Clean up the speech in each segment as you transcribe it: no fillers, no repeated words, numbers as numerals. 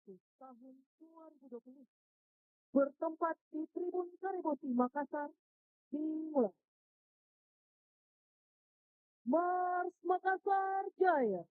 Agustus tahun 2020 bertempat di Tribun Karibosi Makassar dimulai. Mars Makassar Jaya.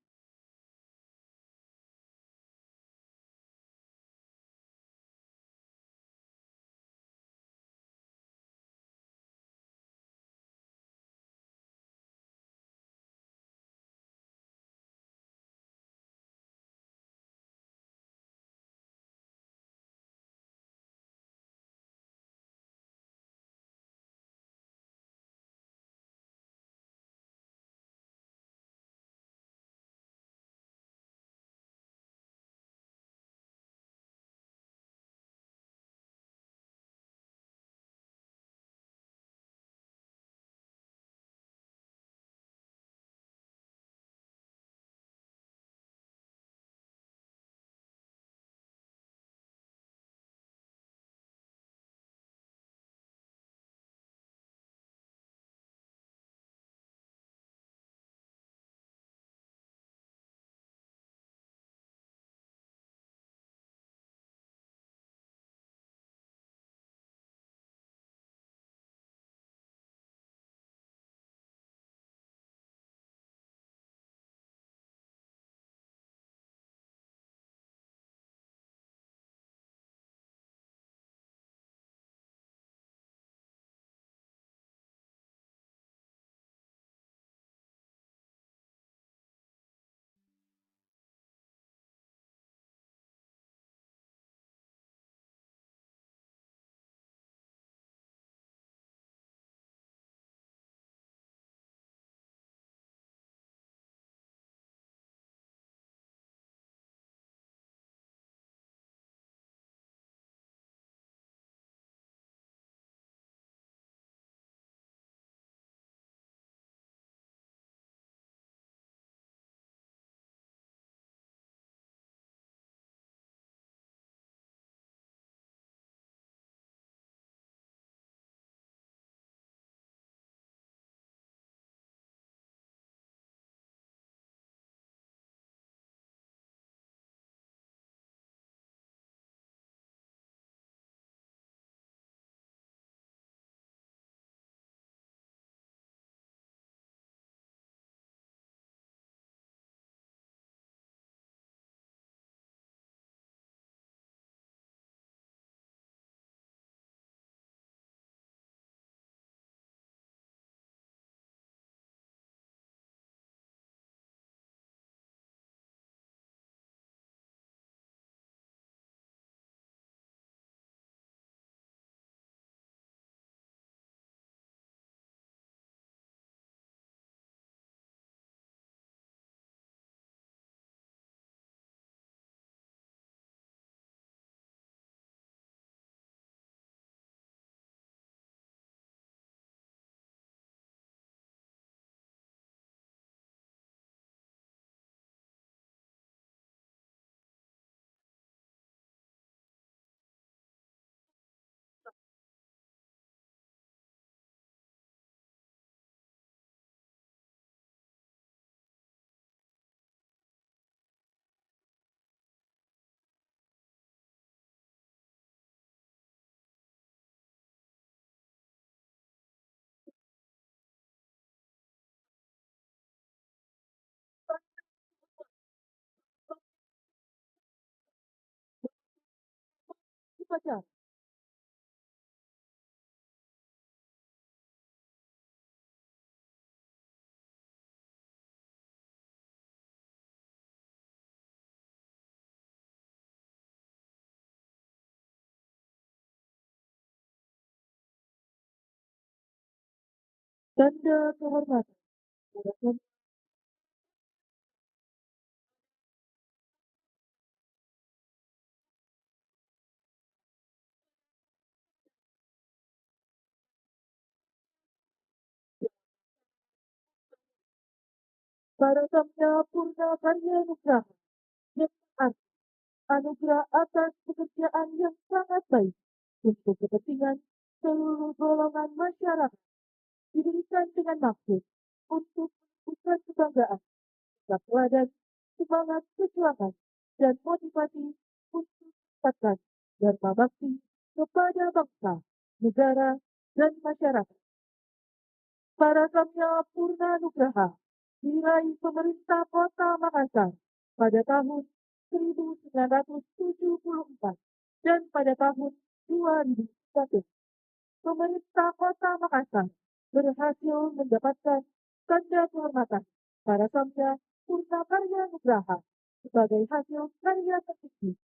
Upacara tanda kehormatan pada Samya Purna Karya Nugraha yang berarti anugerah atas pekerjaan yang sangat baik untuk kepentingan seluruh golongan masyarakat diberikan dengan maksud untuk menumbuhkan kebanggaan, teladan, semangat perjuangan, dan motivasi untuk menetapkan dharma bakti kepada bangsa, negara, dan masyarakat. Para Samya Purna Nugraha diraih pemerintah Kota Makassar pada tahun 1974 dan pada tahun 2001. Pemerintah Kota Makassar berhasil mendapatkan tanda kehormatan para Samya Purna Karya Nugraha sebagai hasil karya tertinggi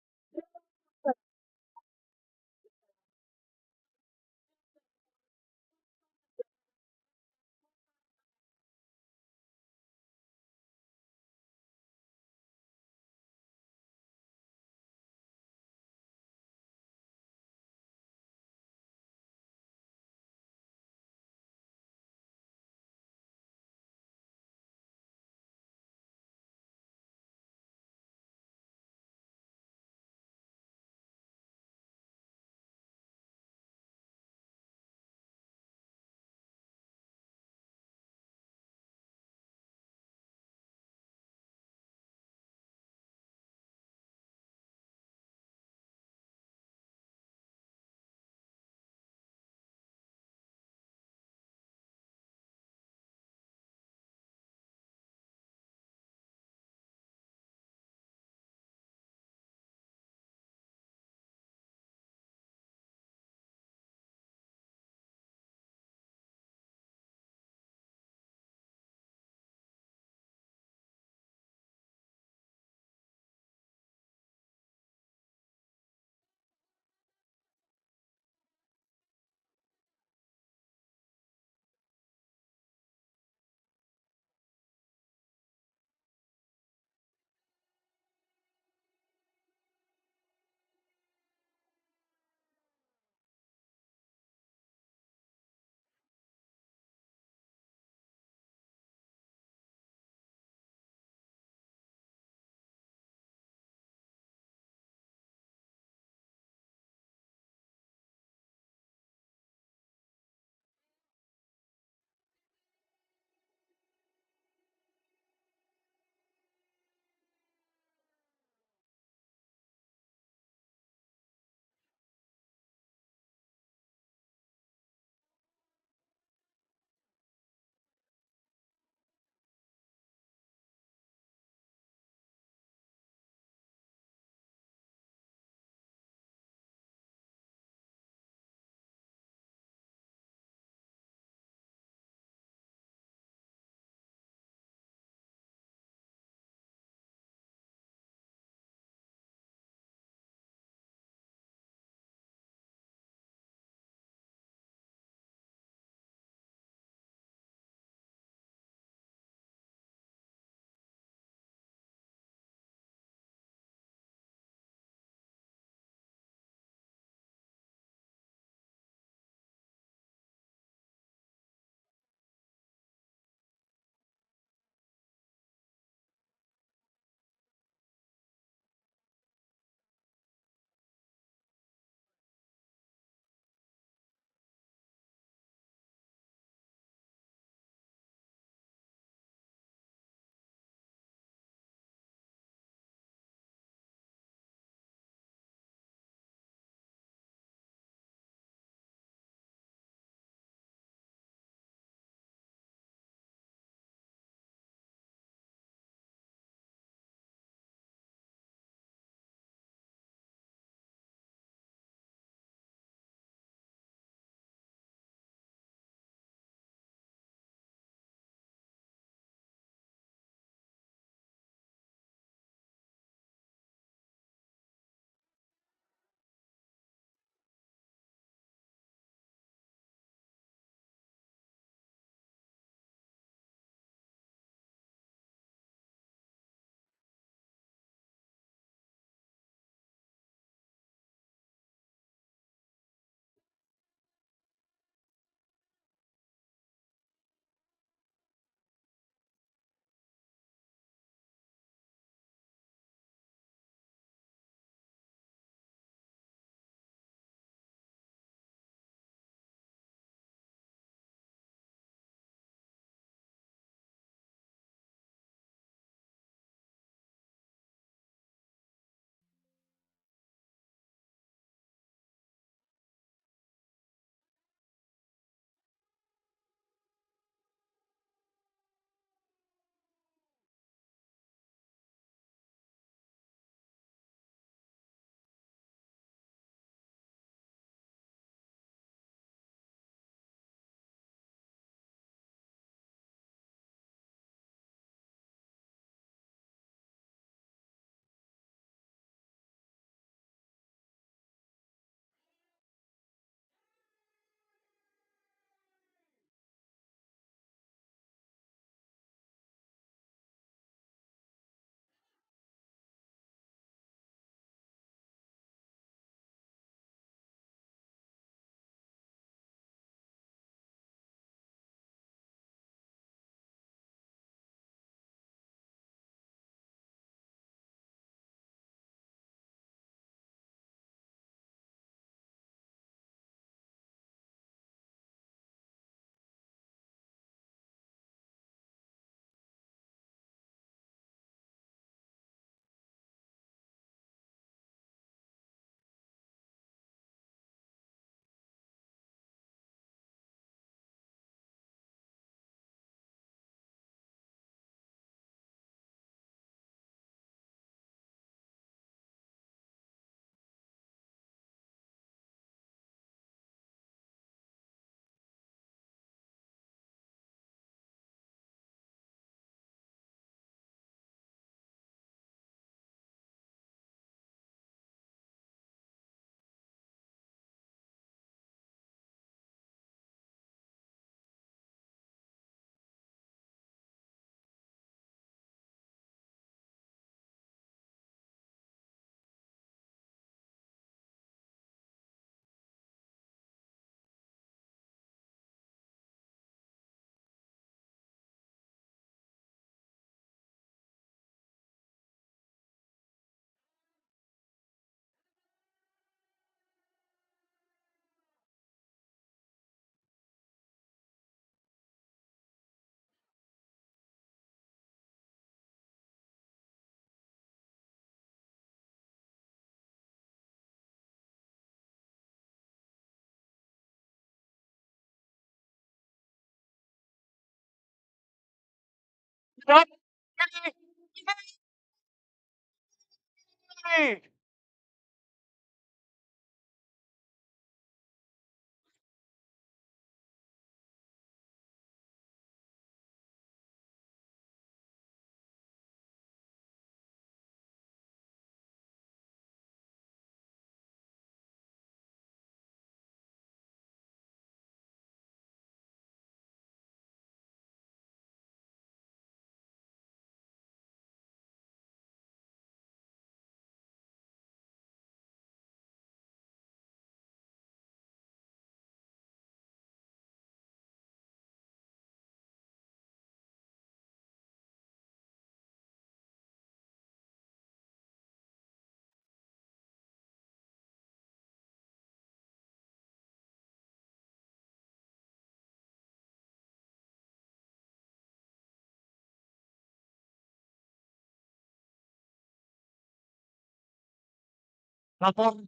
Lapor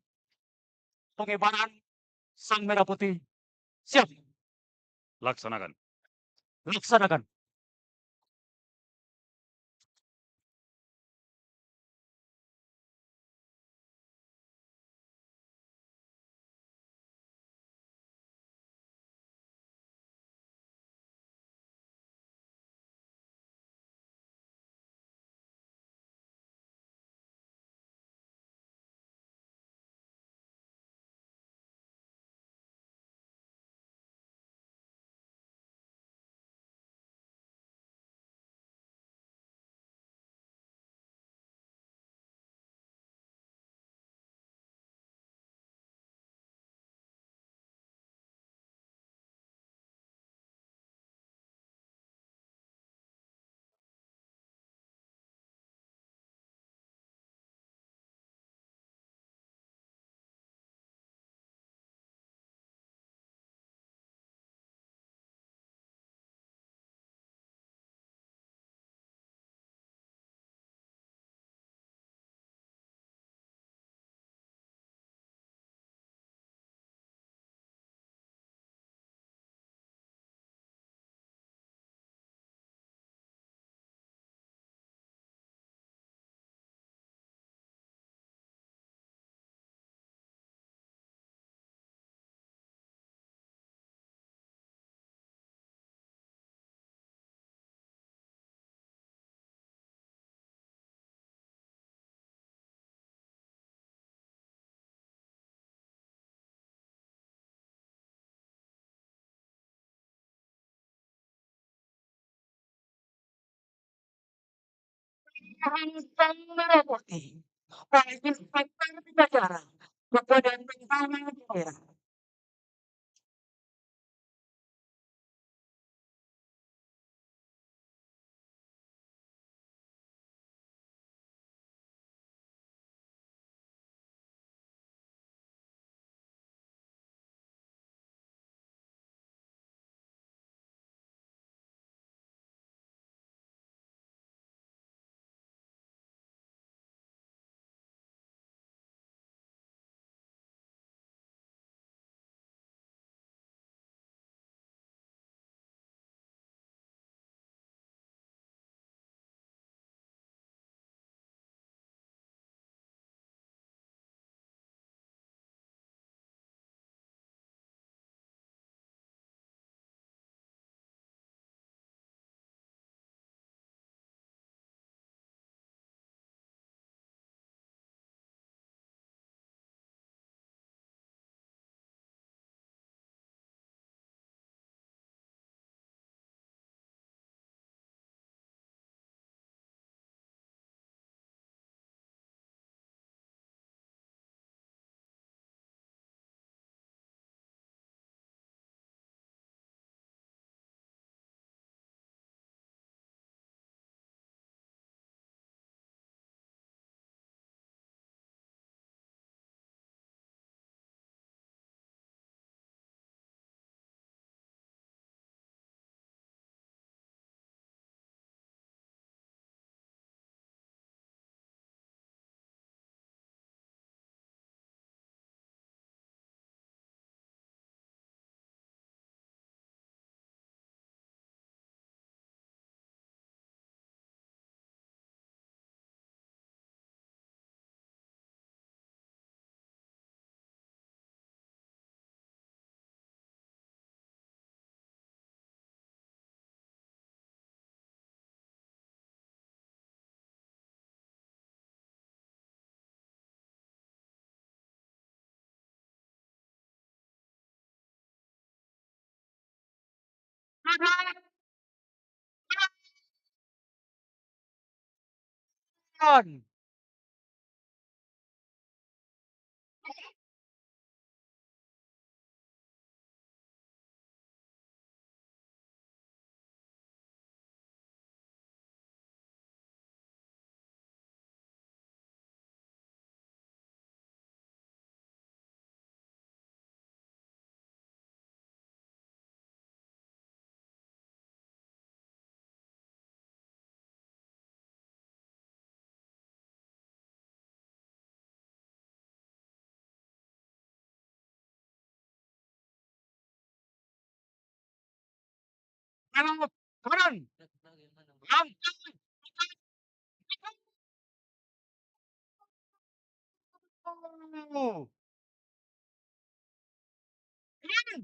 pengibaran sang merah putih. Siap, Laksanakan. laksanakan. Sang merah putih. Pak Inspektur Upacara kepada bersama daerah. Kanan. Kanan. Kanan. Yang kanan. Kanan.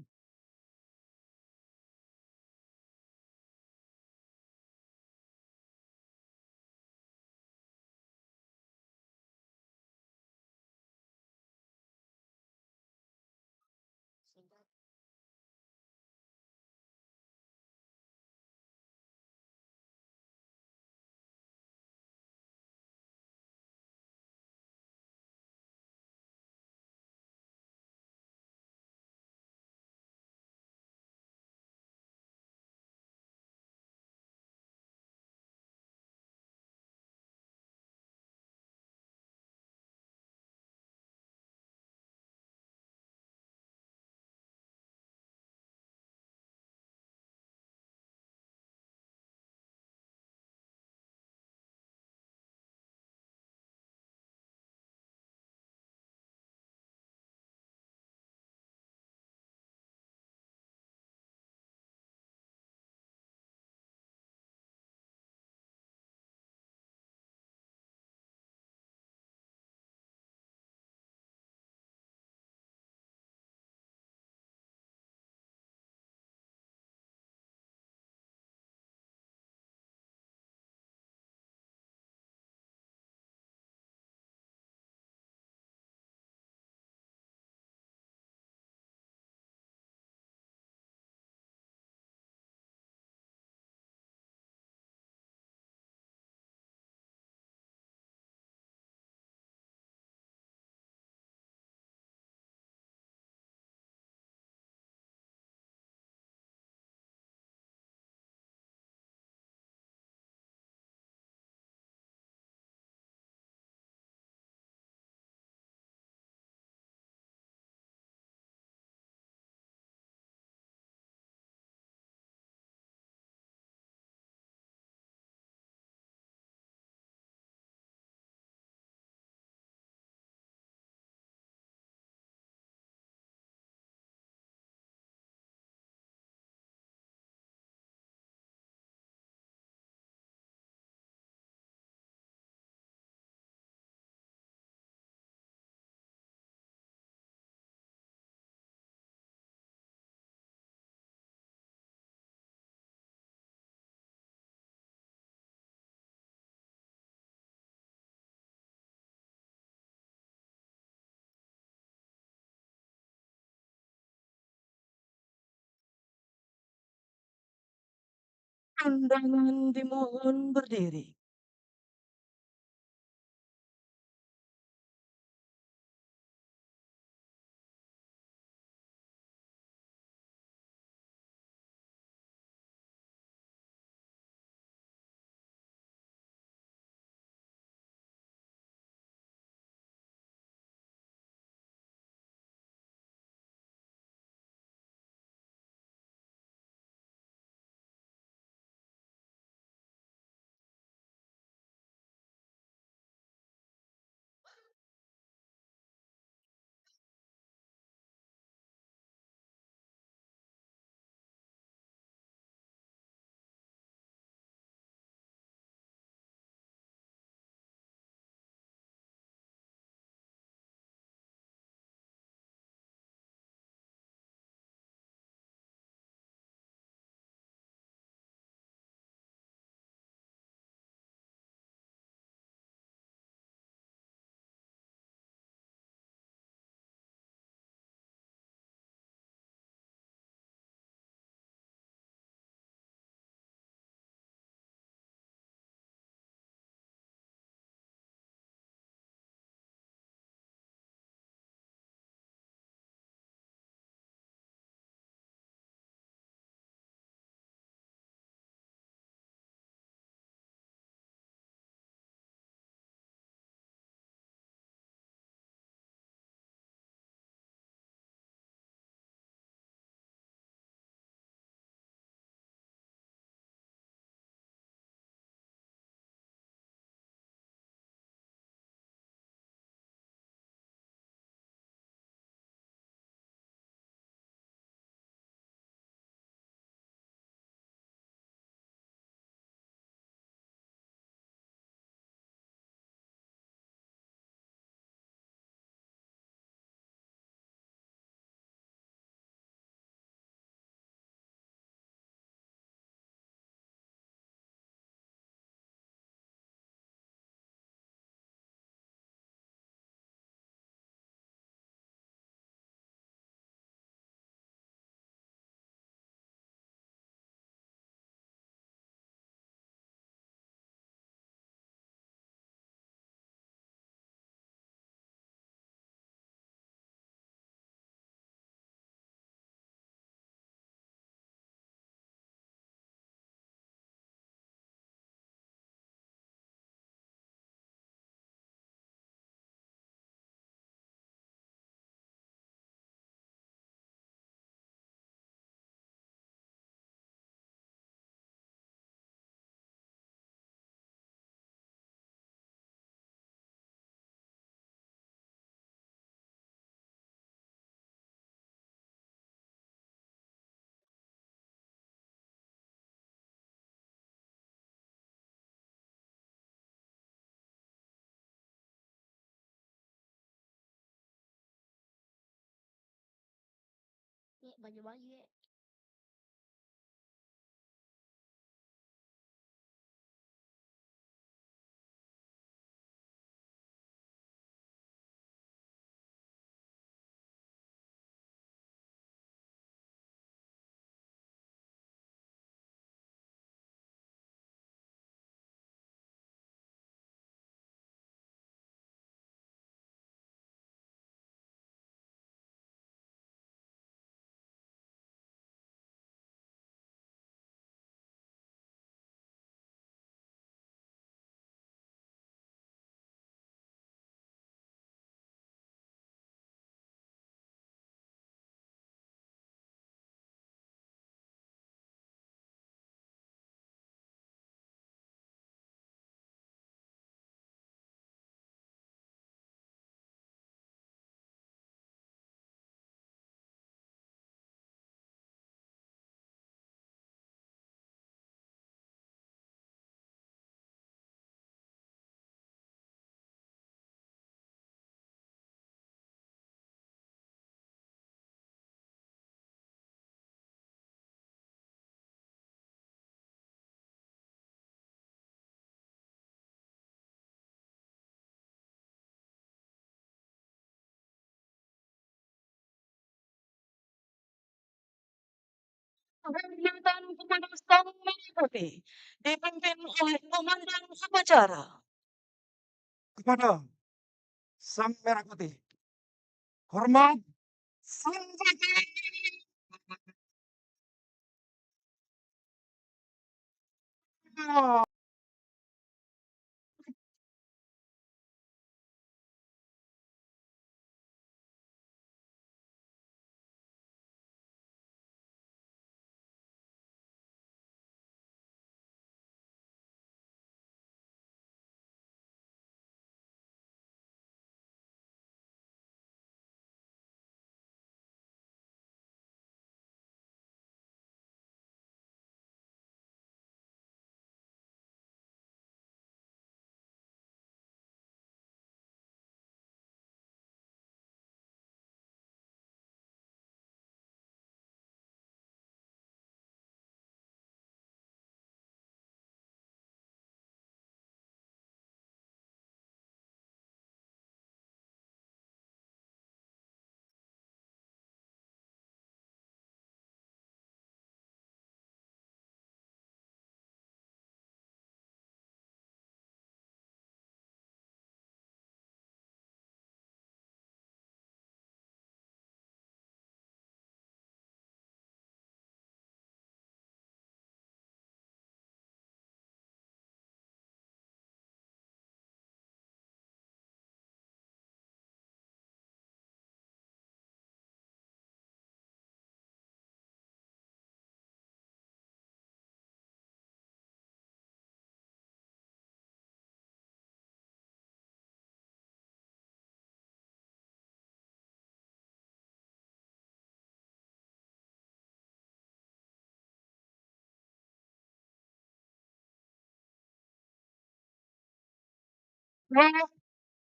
Undangan dimohon berdiri. Iya, baju-baju ya. Pemerintahan kepada Sang Merah Putih dipimpin oleh Komandan Upacara. Kepada Sang Merah Putih, hormat senjata.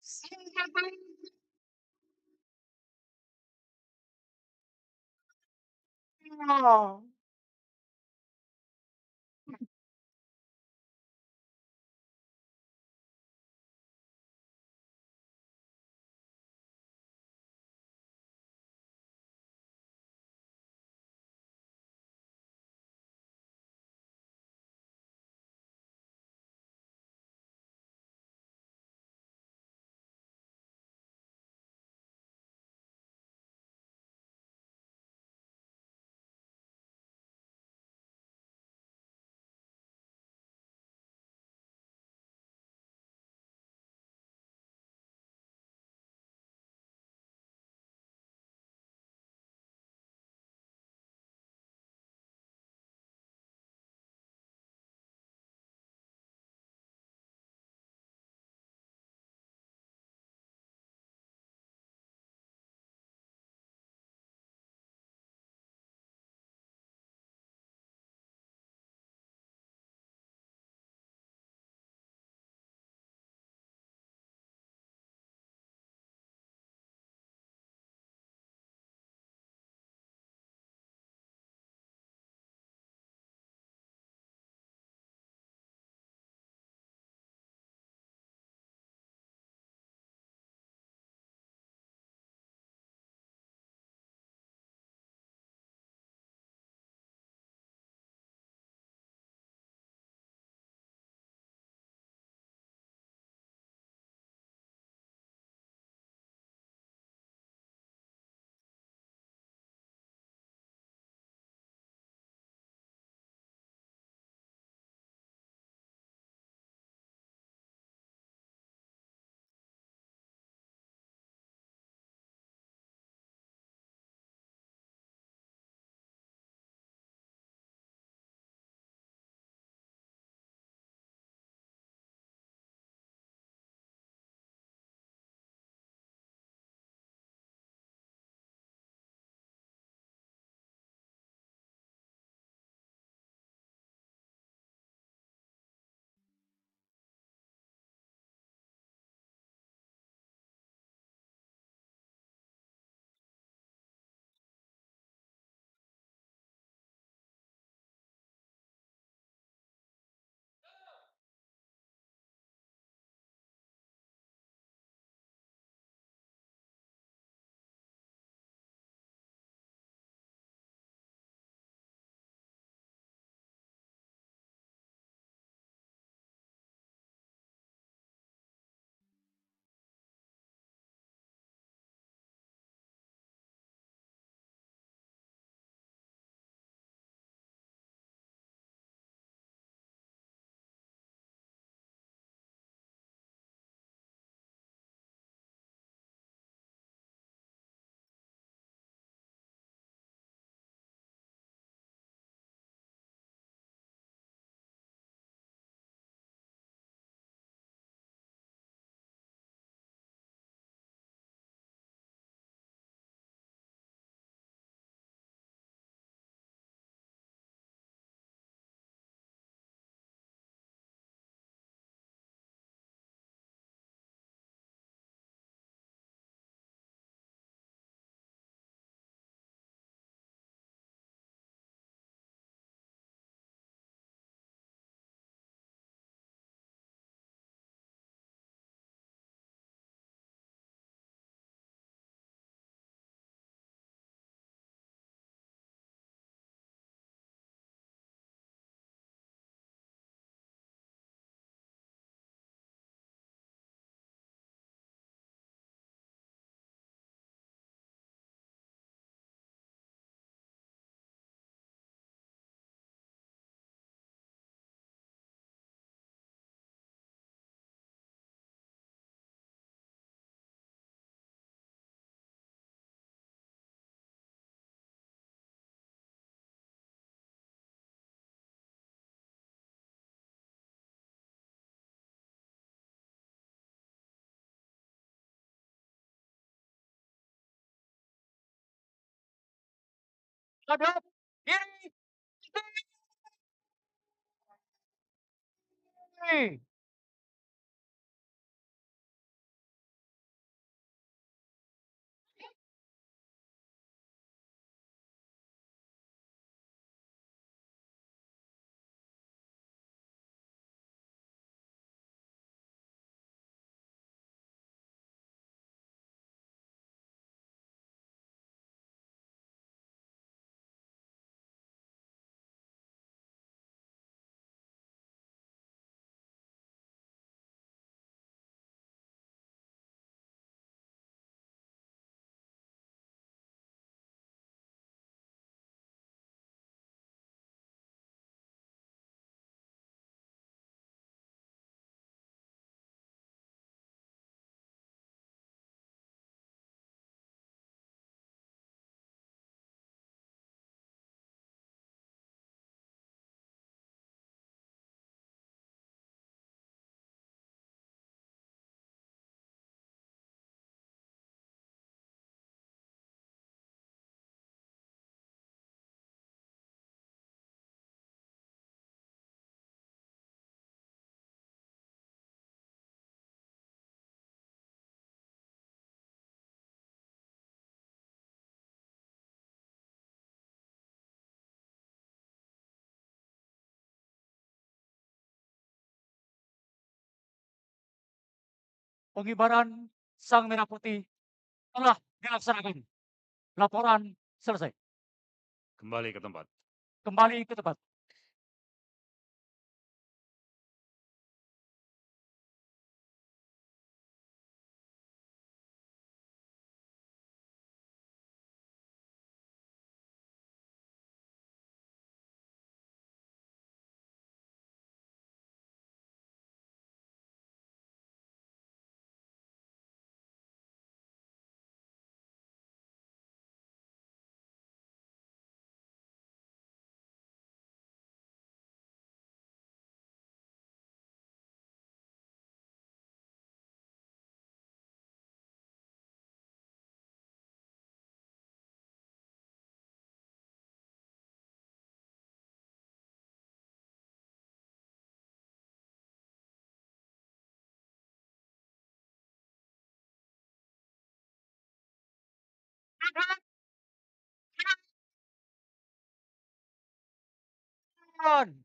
Senjata. hadap kiri, kiri. Pengibaran Sang Merah Putih telah dilaksanakan. Laporan selesai. Kembali ke tempat. Kembali ke tempat. Kanan.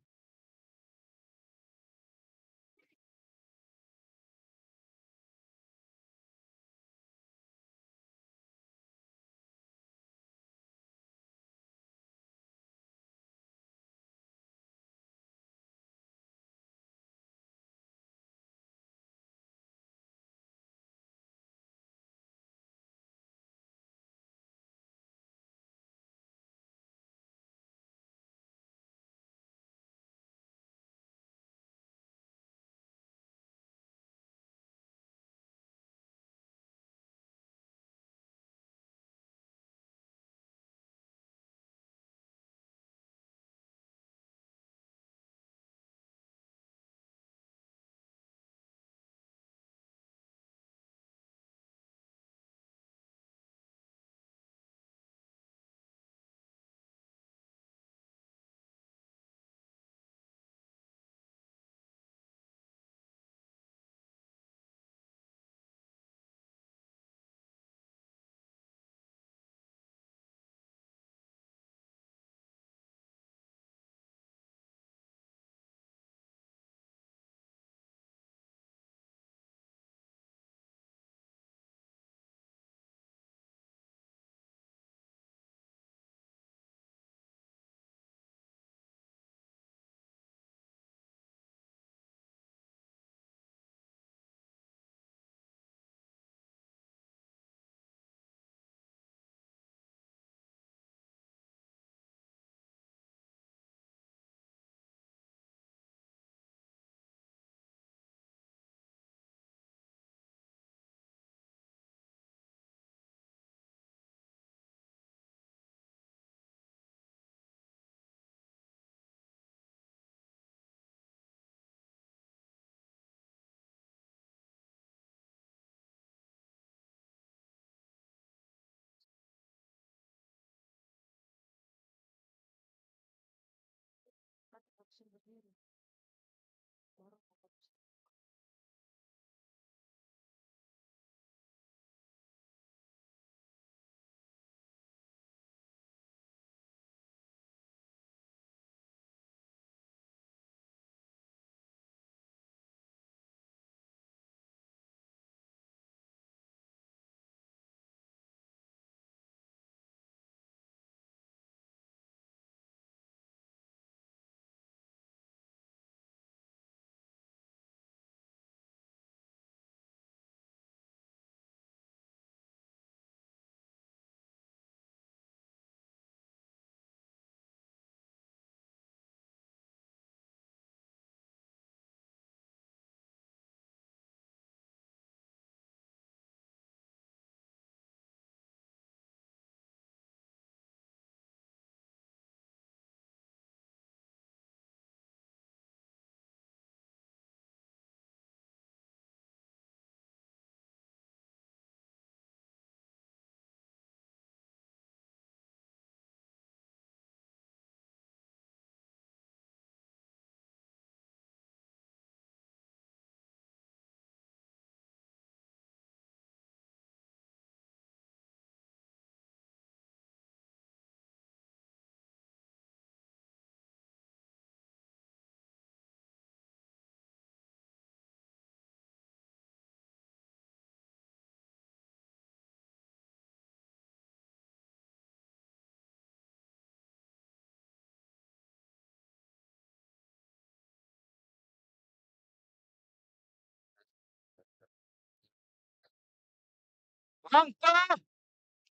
Langkah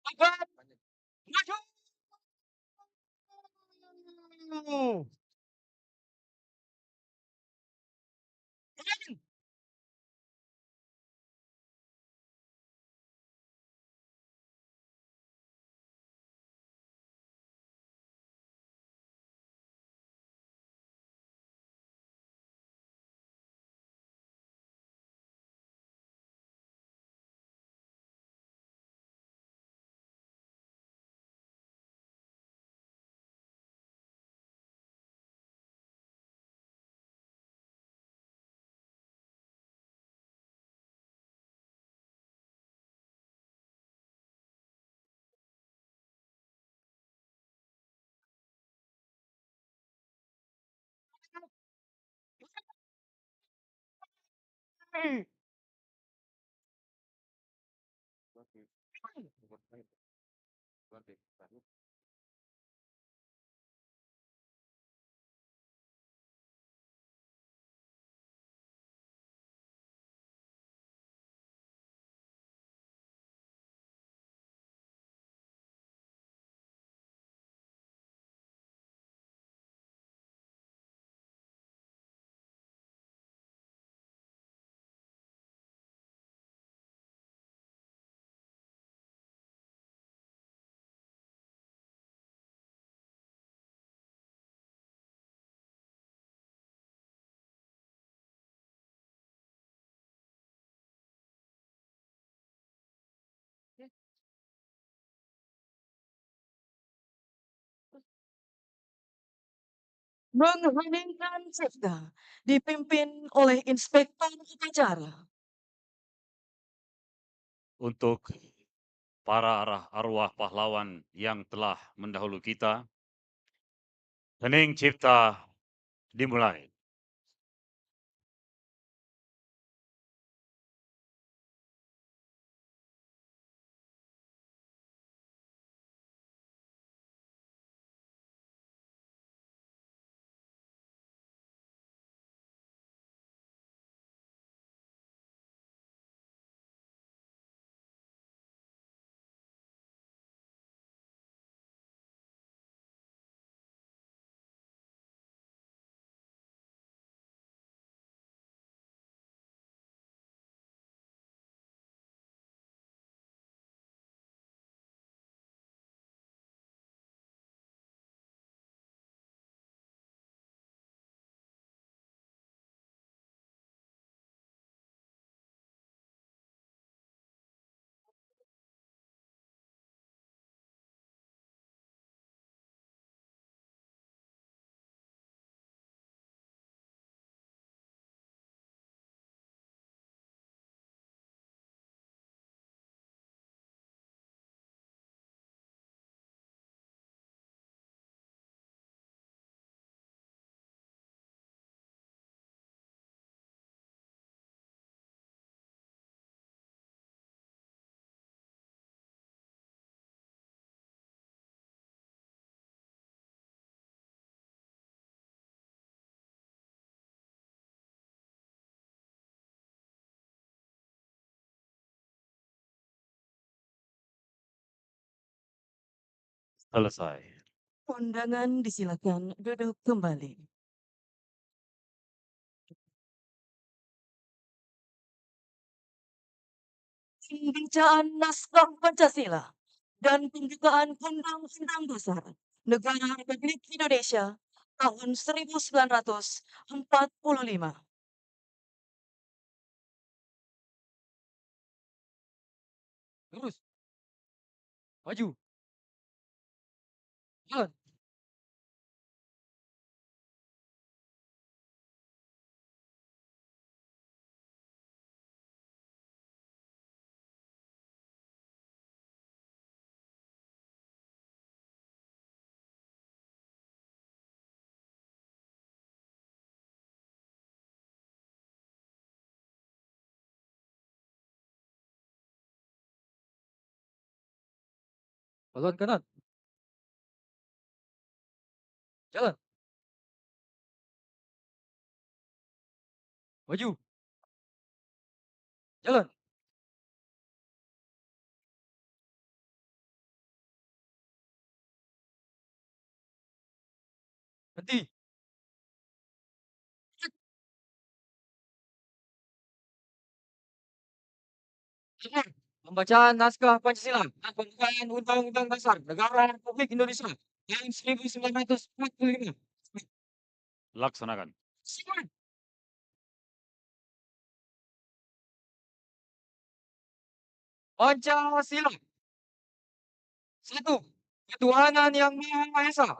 tegap maju. Yakin? Mengheningkan cipta dipimpin oleh inspektur upacara. Untuk para arwah pahlawan yang telah mendahulu kita, hening cipta dimulai. Selesai. Undangan disilakan duduk kembali. Pembacaan Naskah Pancasila dan pembukaan Undang-Undang Dasar Negara Republik Indonesia tahun 1945. Lurus. Maju. Jalan. Jalan kanan. Jalan. Maju. Jalan. Berhenti. Akhir. Pembacaan naskah Pancasila dan pembukaan Undang-Undang Dasar Negara Republik Indonesia tahun 1945. Laksanakan. Silakan. Pancasila. 1. Ketuhanan yang Maha Esa. 2.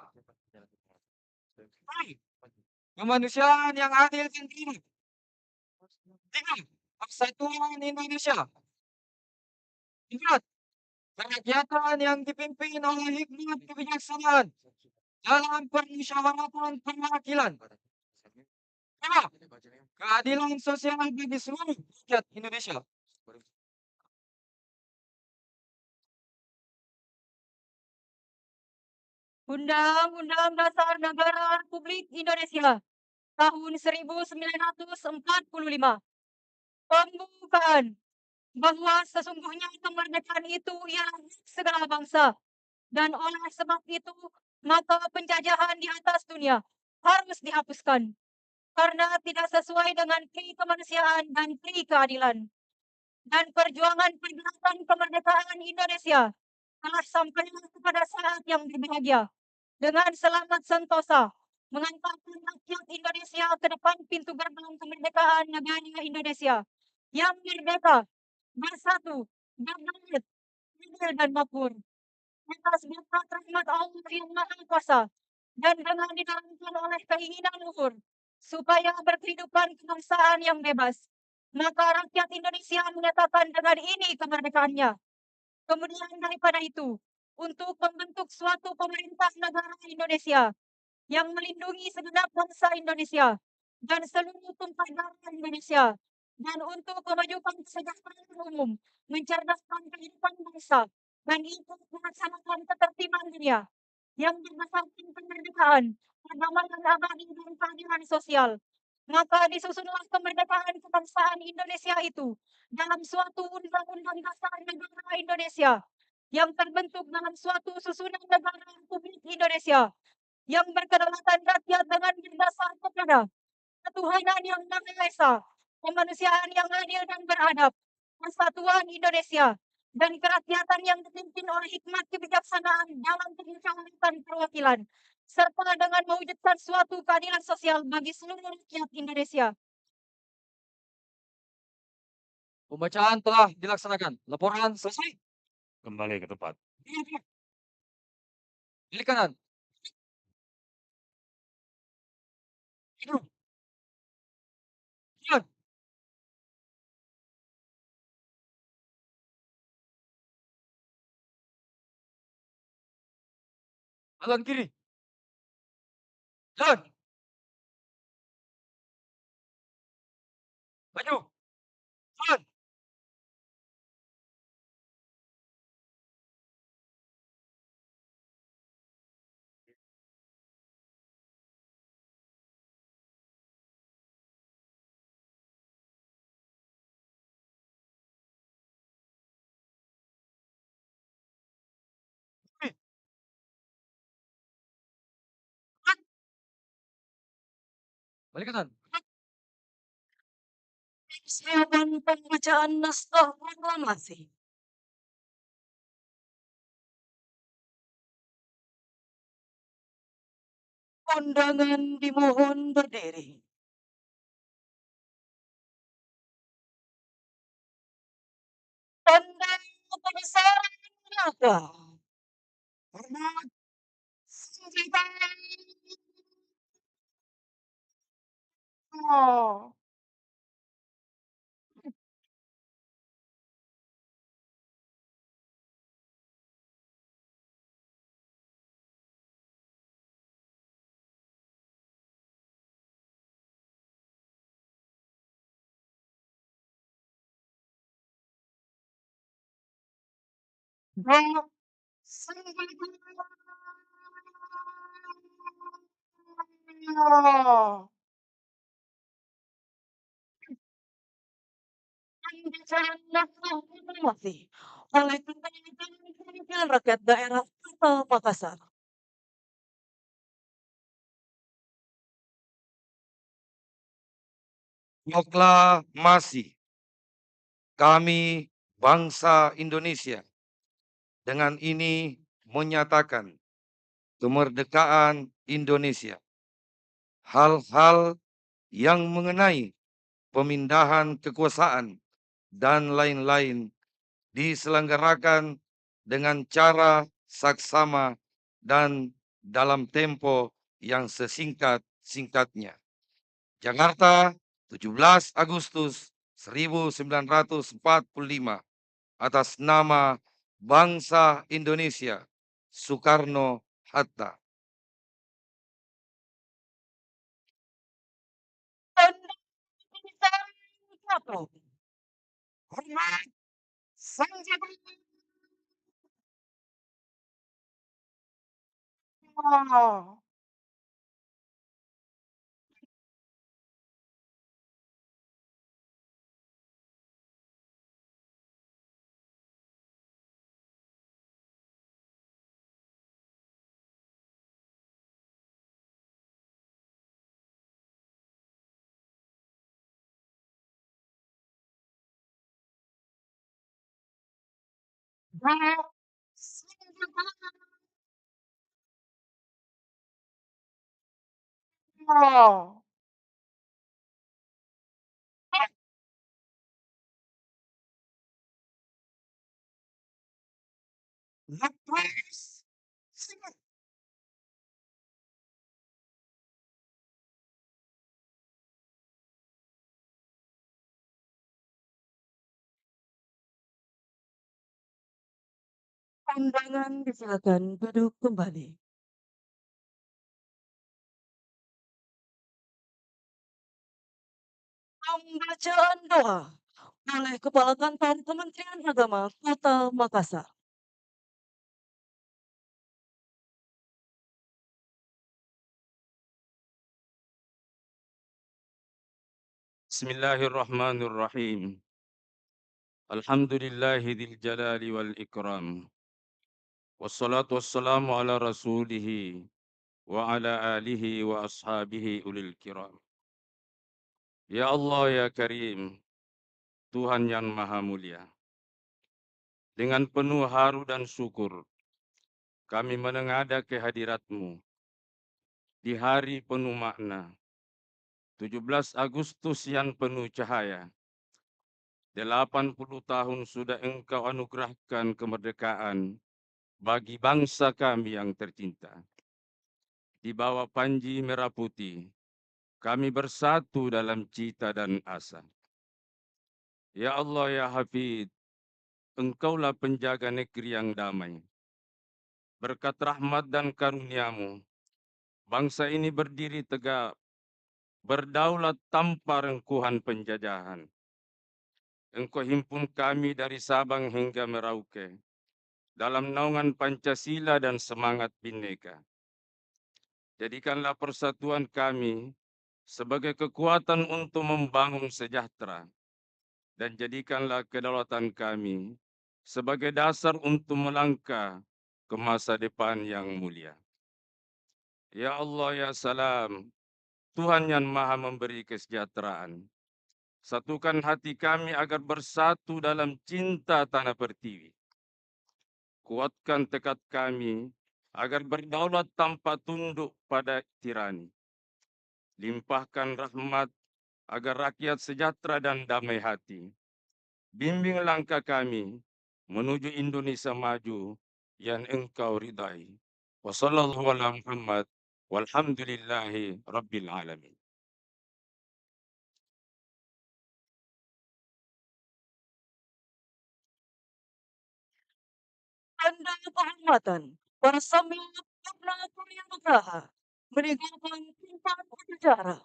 Kemanusiaan yang adil dan beradab. 3. Persatuan Indonesia. 4. Kerakyatan yang dipimpin oleh hikmat kebijaksanaan dalam permusyawaratan perwakilan. 5. Keadilan sosial bagi seluruh rakyat Indonesia. Undang-Undang Dasar Negara Republik Indonesia tahun 1945. Pembukaan bahwa sesungguhnya kemerdekaan itu ialah hak segala bangsa, dan oleh sebab itu maka penjajahan di atas dunia harus dihapuskan karena tidak sesuai dengan pri kemanusiaan dan pri keadilan. Dan perjuangan pergerakan kemerdekaan Indonesia telah sampai kepada saat yang berbahagia dengan selamat sentosa mengantarkan rakyat Indonesia ke depan pintu gerbang kemerdekaan negara Indonesia yang merdeka, bersatu, berdaulat, adil dan makmur atas berkat rahmat Allah yang Maha Kuasa dan dengan didorongkan oleh keinginan luhur supaya berkehidupan kebangsaan yang bebas. Maka rakyat Indonesia menyatakan dengan ini kemerdekaannya. Kemudian daripada itu, untuk membentuk suatu pemerintah negara Indonesia yang melindungi segenap bangsa Indonesia dan seluruh tumpah darah Indonesia, dan untuk memajukan kesejahteraan umum, mencerdaskan kehidupan bangsa, dan ikut melaksanakan ketertiban dunia yang berdasarkan kemerdekaan, perdamaian abadi dan keadilan sosial. Maka disusunlah kemerdekaan kebangsaan Indonesia itu dalam suatu undang-undang dasar negara Indonesia yang terbentuk dalam suatu susunan negara Republik Indonesia yang berkedaulatan rakyat dengan berdasar kepada ketuhanan yang Maha Esa, kemanusiaan yang adil dan beradab, persatuan Indonesia, dan kerakyatan yang dipimpin oleh hikmat kebijaksanaan dalam permusyawaratan perwakilan, serta dengan mewujudkan suatu keadilan sosial bagi seluruh rakyat Indonesia. Pembacaan telah dilaksanakan. Laporan selesai. Kembali ke tempat. Kiri kanan. Maju. Jalan. Kanan kiri. Jalan. Maju. Jalan. Kiri. Jalan. Balik kanan. Persiapan pembacaan naskah proklamasi. Undangan dimohon berdiri. Tanda pengesahan naga. Hormat senjata. Oh. Dua. Senjata. Pembacaan naskah proklamasi oleh Kementerian Perwakilan Rakyat Daerah Kota Makassar. Proklamasi kami bangsa Indonesia dengan ini menyatakan kemerdekaan Indonesia. Hal-hal yang mengenai pemindahan kekuasaan dan lain-lain diselenggarakan dengan cara saksama dan dalam tempo yang sesingkat-singkatnya. Jakarta, 17 Agustus 1945, atas nama bangsa Indonesia, Soekarno-Hatta. Tanda Kebesaran Satu. Hormat Sang Jabatan. Sang Jabatan. Lepas. Undangan disilakan duduk kembali. Pembacaan doa oleh Kepala Kantor Kementerian Agama Kota Makassar. Bismillahirrahmanirrahim. Alhamdulillahil jalali wal ikram. Wassalatu wassalamu ala rasulihi wa ala alihi wa ashabihi ulil kiram. Ya Allah ya Karim, Tuhan yang Maha Mulia. Dengan penuh haru dan syukur, kami menengadah kehadirat-Mu di hari penuh makna, 17 Agustus yang penuh cahaya. 80 tahun sudah Engkau anugerahkan kemerdekaan bagi bangsa kami yang tercinta. Di bawah panji merah putih, kami bersatu dalam cita dan asa. Ya Allah ya Hafid, Engkaulah penjaga negeri yang damai. Berkat rahmat dan karunia-Mu, bangsa ini berdiri tegak, berdaulat tanpa rengkuhan penjajahan. Engkau himpun kami dari Sabang hingga Merauke dalam naungan Pancasila dan semangat Bhinneka. Jadikanlah persatuan kami sebagai kekuatan untuk membangun sejahtera, dan jadikanlah kedaulatan kami sebagai dasar untuk melangkah ke masa depan yang mulia. Ya Allah ya Salam, Tuhan yang Maha memberi kesejahteraan, satukan hati kami agar bersatu dalam cinta tanah pertiwi. Kuatkan tekad kami agar berdaulat tanpa tunduk pada tirani. Limpahkan rahmat agar rakyat sejahtera dan damai hati. Bimbing langkah kami menuju Indonesia maju yang Engkau ridai. Wassallallahu ala Muhammad walhamdulillahi rabbil alamin. Tanda kehormatan para Samya Purna Purya Nugraha meninggalkan tempat upacara.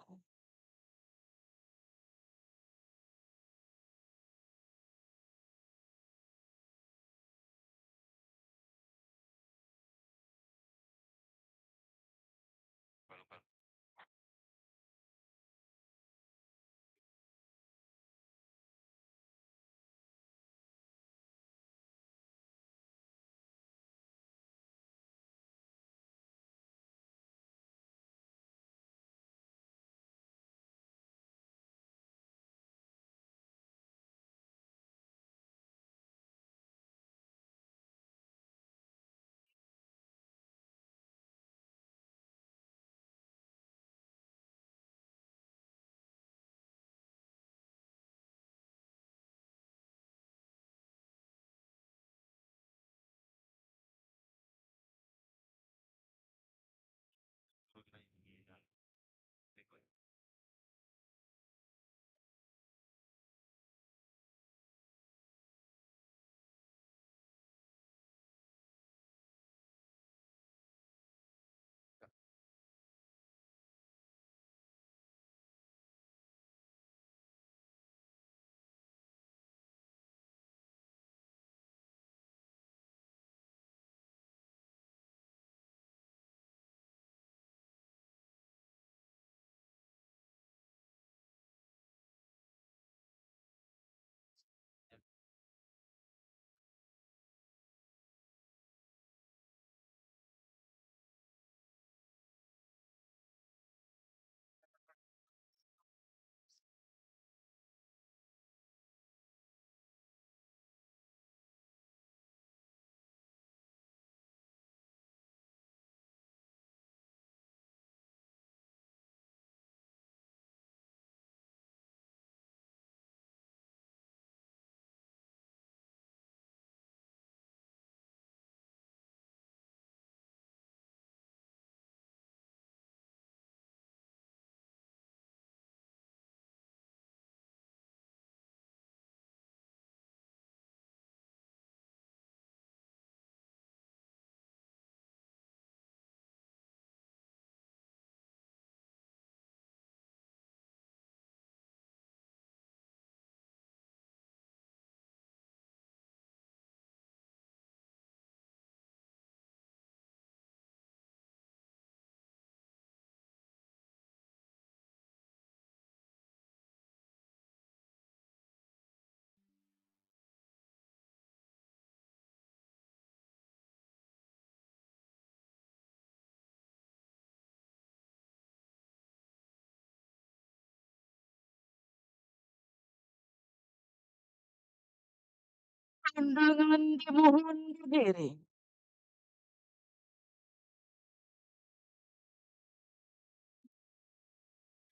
Undangan dimohon berdiri.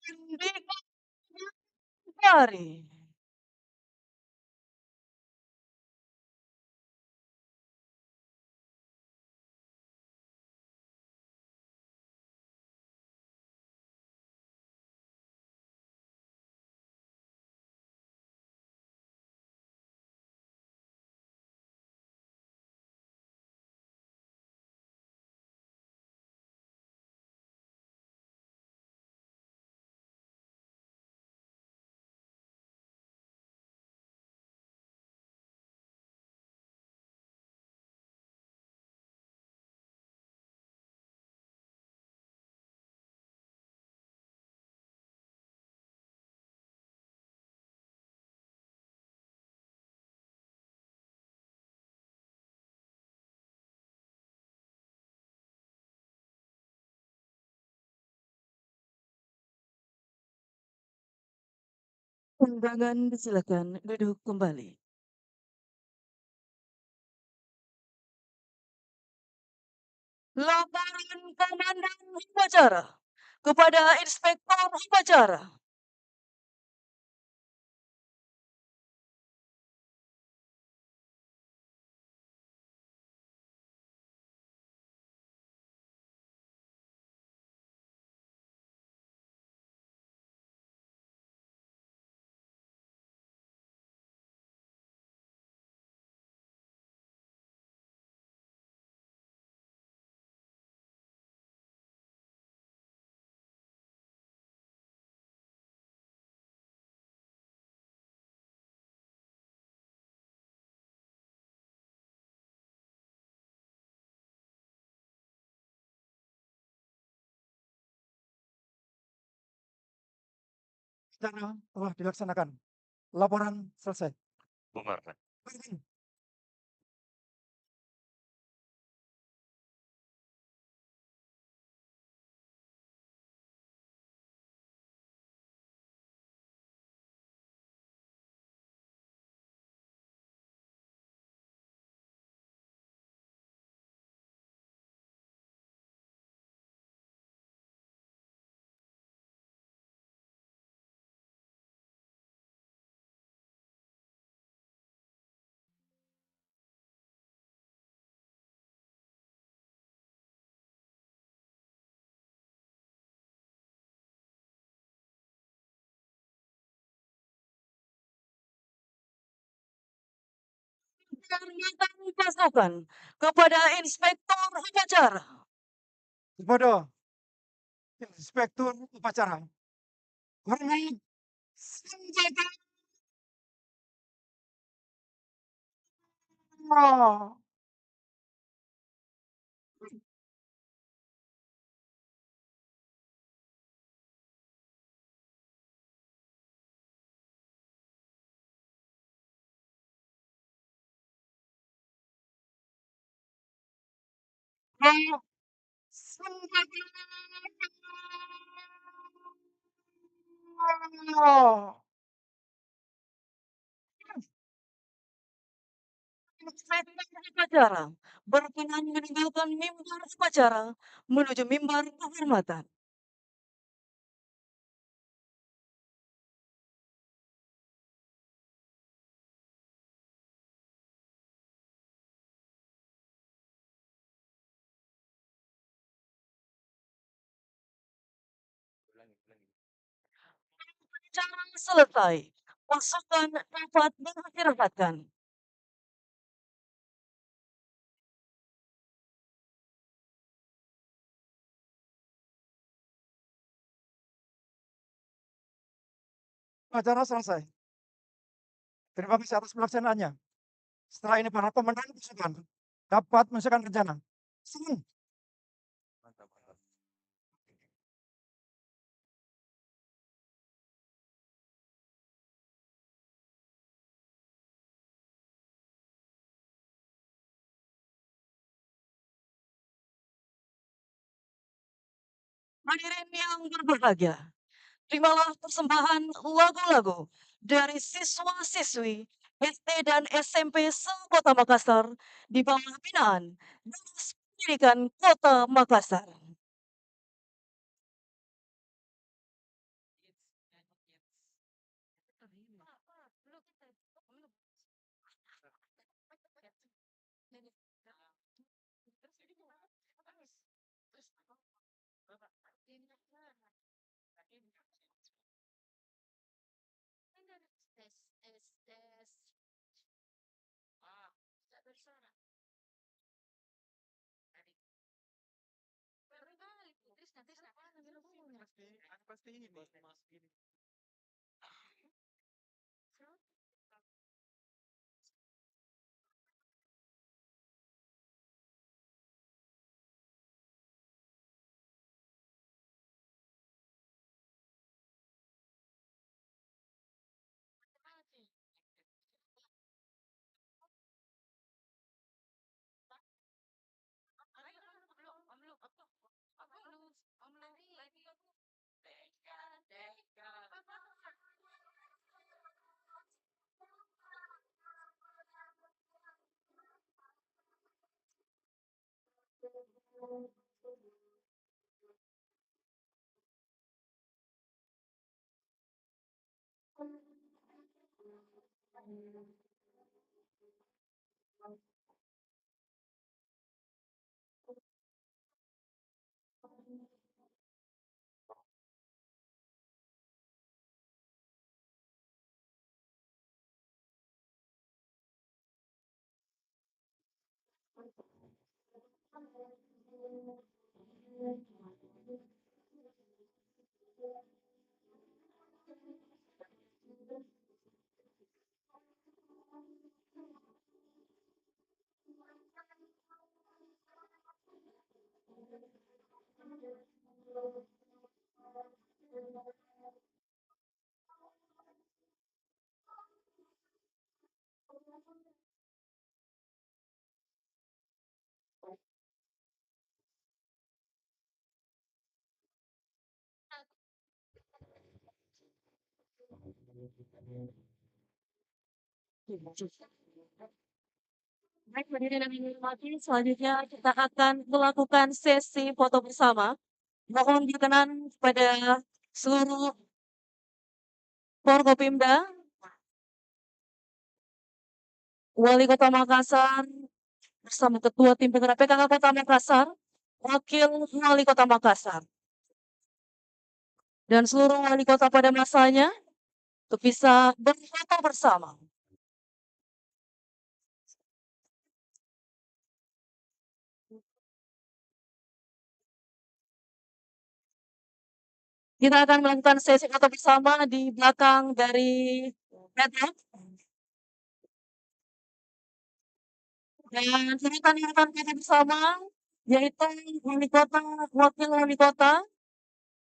Andika Mari. Undangan disilakan duduk kembali. Laporan Komandan Upacara kepada Inspektur Upacara. Acara telah dilaksanakan. Laporan selesai. Bubarkan. Pernyataan pasukan kepada Inspektur Upacara. Kepada Inspektur Upacara. Hormat senjata. Senjata. Inspektur Upacara berkenan meninggalkan mimbar upacara menuju mimbar kehormatan. Acara selesai. Pasukan dapat beristirahatkan. Acara selesai. Terima kasih atas pelaksanaannya. Setelah ini para komandan pasukan dapat menyelesaikan rencana. Sun. Hadirin yang berbahagia, terimalah persembahan lagu-lagu dari siswa-siswi SD dan SMP se-Kota Makassar di bawah binaan Dinas Pendidikan Kota Makassar. Baik, hadirin yang dihormati, selanjutnya kita akan melakukan sesi foto bersama. Mohon berkenan kepada seluruh Forkopimda, Wali Kota Makassar, bersama Ketua Tim Penggerak PKK Kota Makassar, Wakil Wali Kota Makassar, dan seluruh wali kota pada masanya untuk bisa berfoto bersama. Kita akan melakukan sesi foto bersama di belakang dari Redrock. Dan kita akan foto bersama yaitu wali kota, wakil wali kota,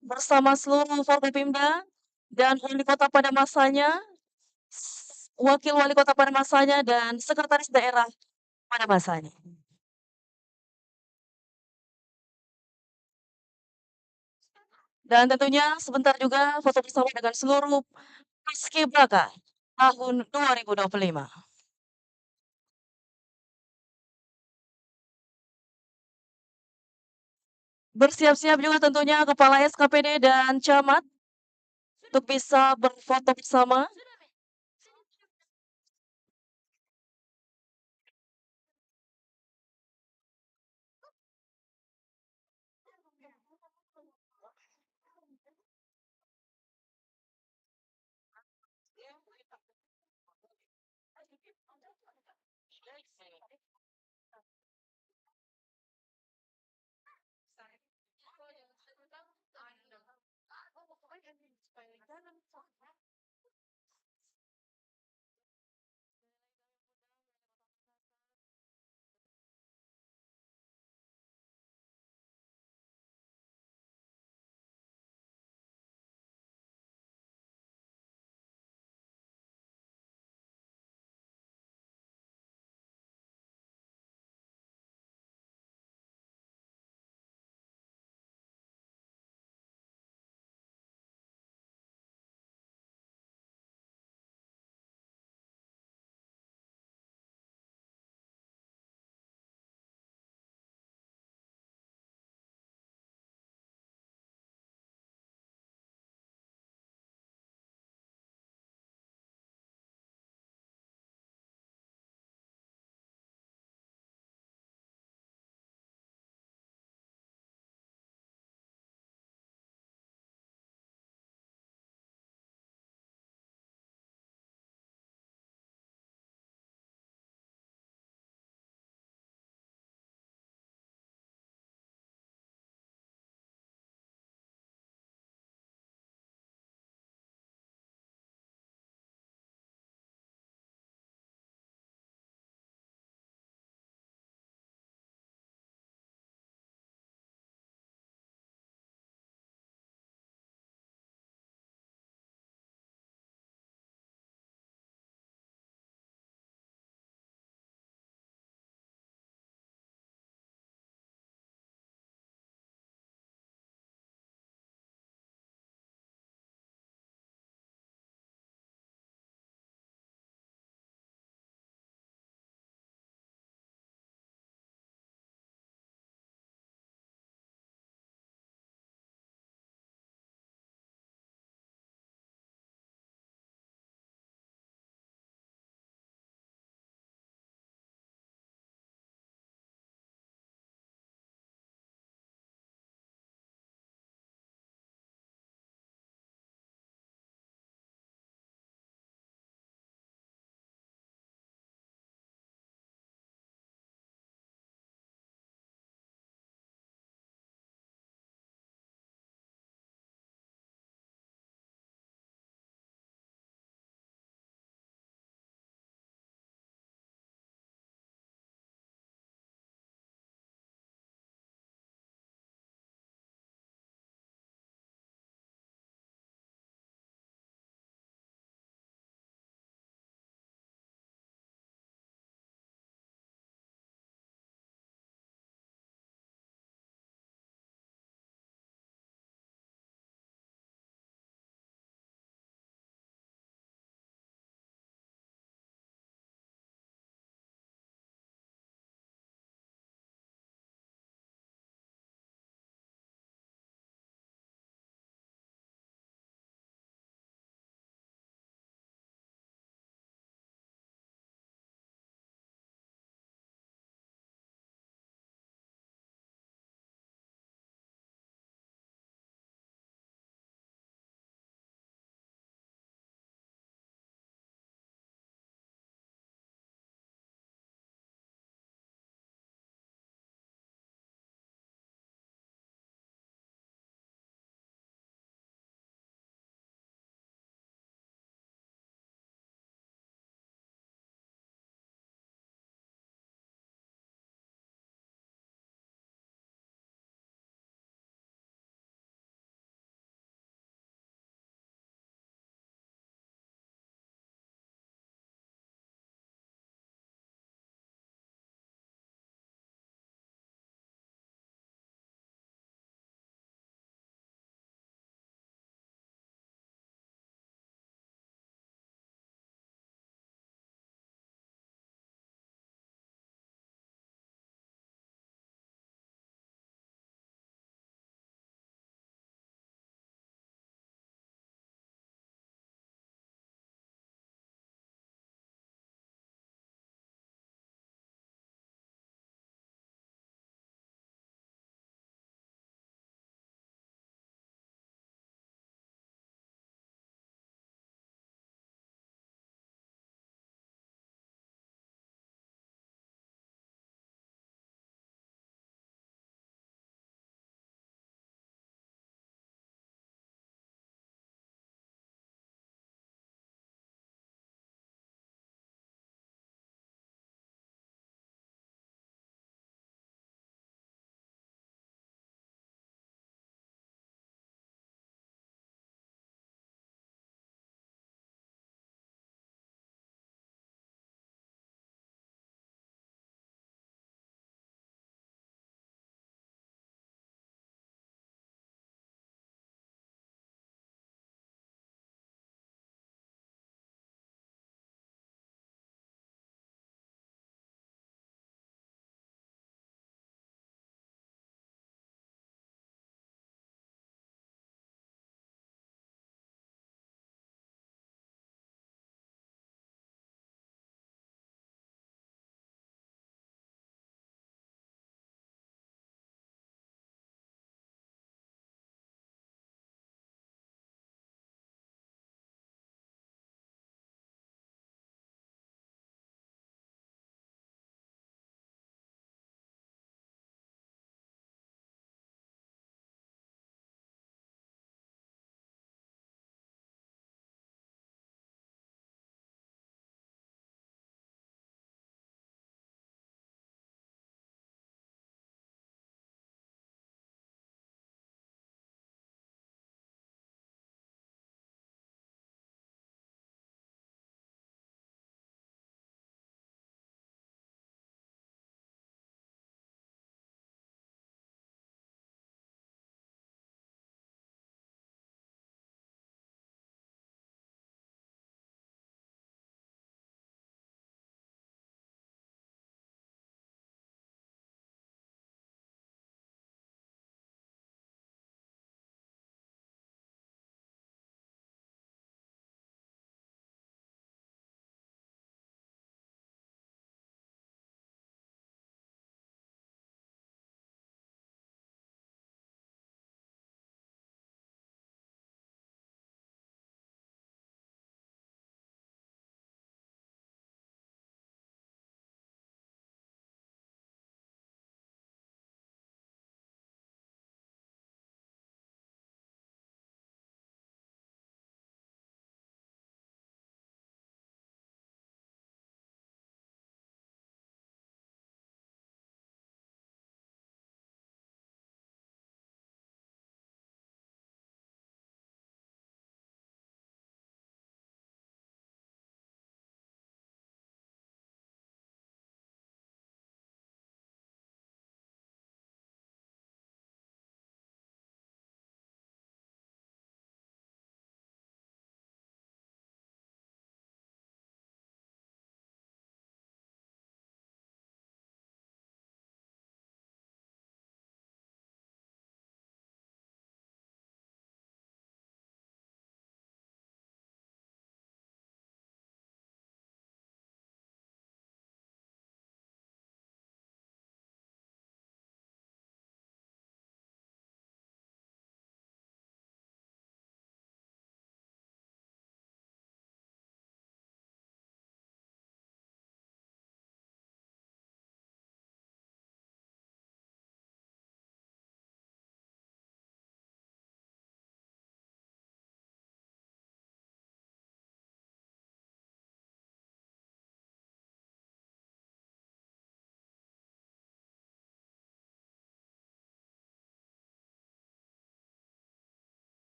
bersama seluruh Forkopimda dan wali kota pada masanya, wakil wali kota pada masanya, dan sekretaris daerah pada masanya. Dan tentunya sebentar juga foto bersama dengan seluruh Paskibraka tahun 2025. Bersiap-siap juga tentunya Kepala SKPD dan Camat untuk bisa berfoto bersama